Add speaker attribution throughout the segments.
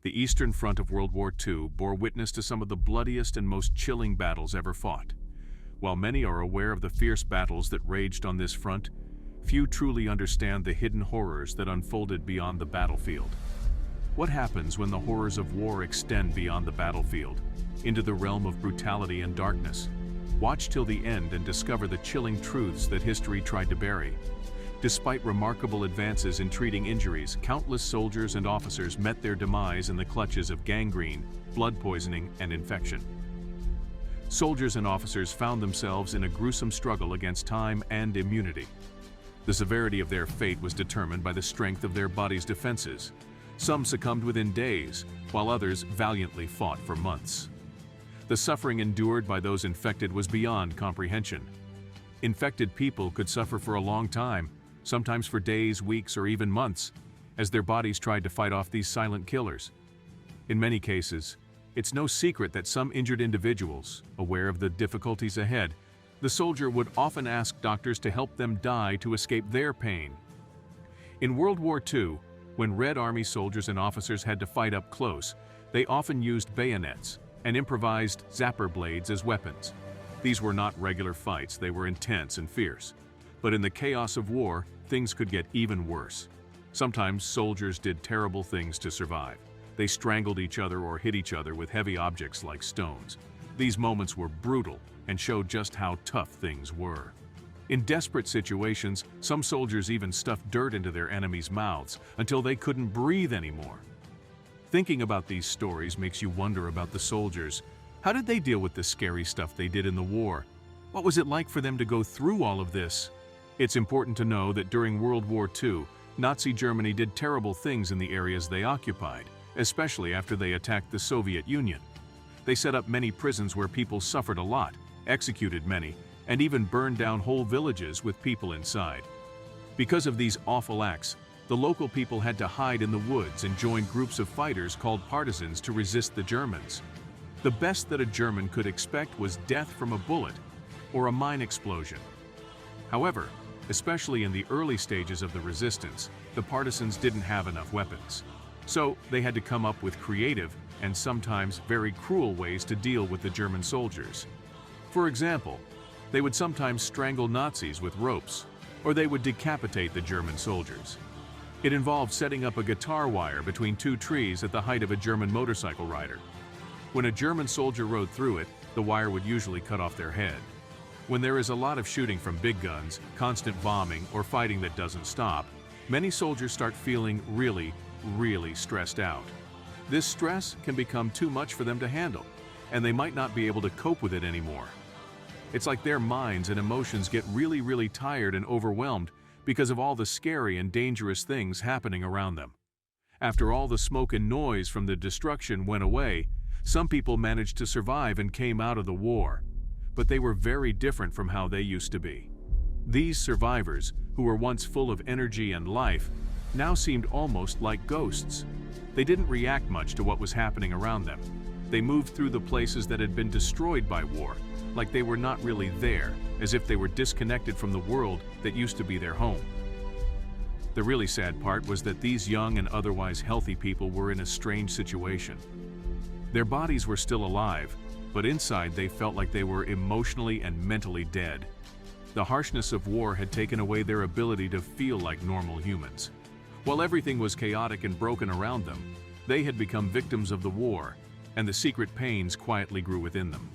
Speaker 1: The Eastern Front of World War II bore witness to some of the bloodiest and most chilling battles ever fought. While many are aware of the fierce battles that raged on this front, few truly understand the hidden horrors that unfolded beyond the battlefield. What happens when the horrors of war extend beyond the battlefield, into the realm of brutality and darkness? Watch till the end and discover the chilling truths that history tried to bury. Despite remarkable advances in treating injuries, countless soldiers and officers met their demise in the clutches of gangrene, blood poisoning, and infection. Soldiers and officers found themselves in a gruesome struggle against time and immunity. The severity of their fate was determined by the strength of their body's defenses. Some succumbed within days, while others valiantly fought for months. The suffering endured by those infected was beyond comprehension. Infected people could suffer for a long time, sometimes for days, weeks, or even months, as their bodies tried to fight off these silent killers. In many cases, it's no secret that some injured individuals, aware of the difficulties ahead, the soldier would often ask doctors to help them die to escape their pain. In World War II, when Red Army soldiers and officers had to fight up close, they often used bayonets and improvised zapper blades as weapons. These were not regular fights, they were intense and fierce. But in the chaos of war, things could get even worse. Sometimes soldiers did terrible things to survive. They strangled each other or hit each other with heavy objects like stones. These moments were brutal and showed just how tough things were. In desperate situations, some soldiers even stuffed dirt into their enemies' mouths until they couldn't breathe anymore. Thinking about these stories makes you wonder about the soldiers. How did they deal with the scary stuff they did in the war? What was it like for them to go through all of this? It's important to know that during World War II, Nazi Germany did terrible things in the areas they occupied, especially after they attacked the Soviet Union. They set up many prisons where people suffered a lot, executed many, and even burned down whole villages with people inside. Because of these awful acts, the local people had to hide in the woods and join groups of fighters called partisans to resist the Germans. The best that a German could expect was death from a bullet or a mine explosion. However, especially in the early stages of the resistance, the partisans didn't have enough weapons. So they had to come up with creative and sometimes very cruel ways to deal with the German soldiers. For example, they would sometimes strangle Nazis with ropes, or they would decapitate the German soldiers. It involved setting up a guitar wire between two trees at the height of a German motorcycle rider. When a German soldier rode through it, the wire would usually cut off their head. When there is a lot of shooting from big guns, constant bombing, or fighting that doesn't stop, many soldiers start feeling really stressed out. This stress can become too much for them to handle, and they might not be able to cope with it anymore. It's like their minds and emotions get really tired and overwhelmed because of all the scary and dangerous things happening around them. After all the smoke and noise from the destruction went away, some people managed to survive and came out of the war, but they were very different from how they used to be. These survivors, who were once full of energy and life, now seemed almost like ghosts. They didn't react much to what was happening around them. They moved through the places that had been destroyed by war, like they were not really there, as if they were disconnected from the world that used to be their home. The really sad part was that these young and otherwise healthy people were in a strange situation. Their bodies were still alive, but inside they felt like they were emotionally and mentally dead. The harshness of war had taken away their ability to feel like normal humans. While everything was chaotic and broken around them, they had become victims of the war, and the secret pains quietly grew within them.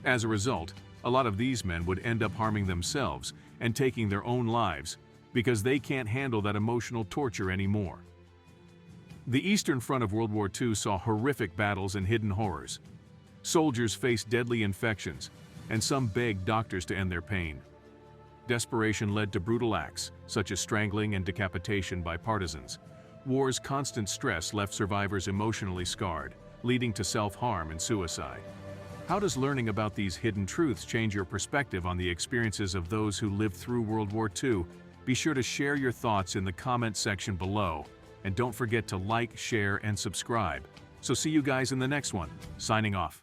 Speaker 1: As a result, a lot of these men would end up harming themselves and taking their own lives because they can't handle that emotional torture anymore. The Eastern Front of World War II saw horrific battles and hidden horrors. Soldiers faced deadly infections, and some begged doctors to end their pain. Desperation led to brutal acts, such as strangling and decapitation by partisans. War's constant stress left survivors emotionally scarred, leading to self-harm and suicide. How does learning about these hidden truths change your perspective on the experiences of those who lived through World War II? Be sure to share your thoughts in the comment section below, and don't forget to like, share, and subscribe. So see you guys in the next one. Signing off.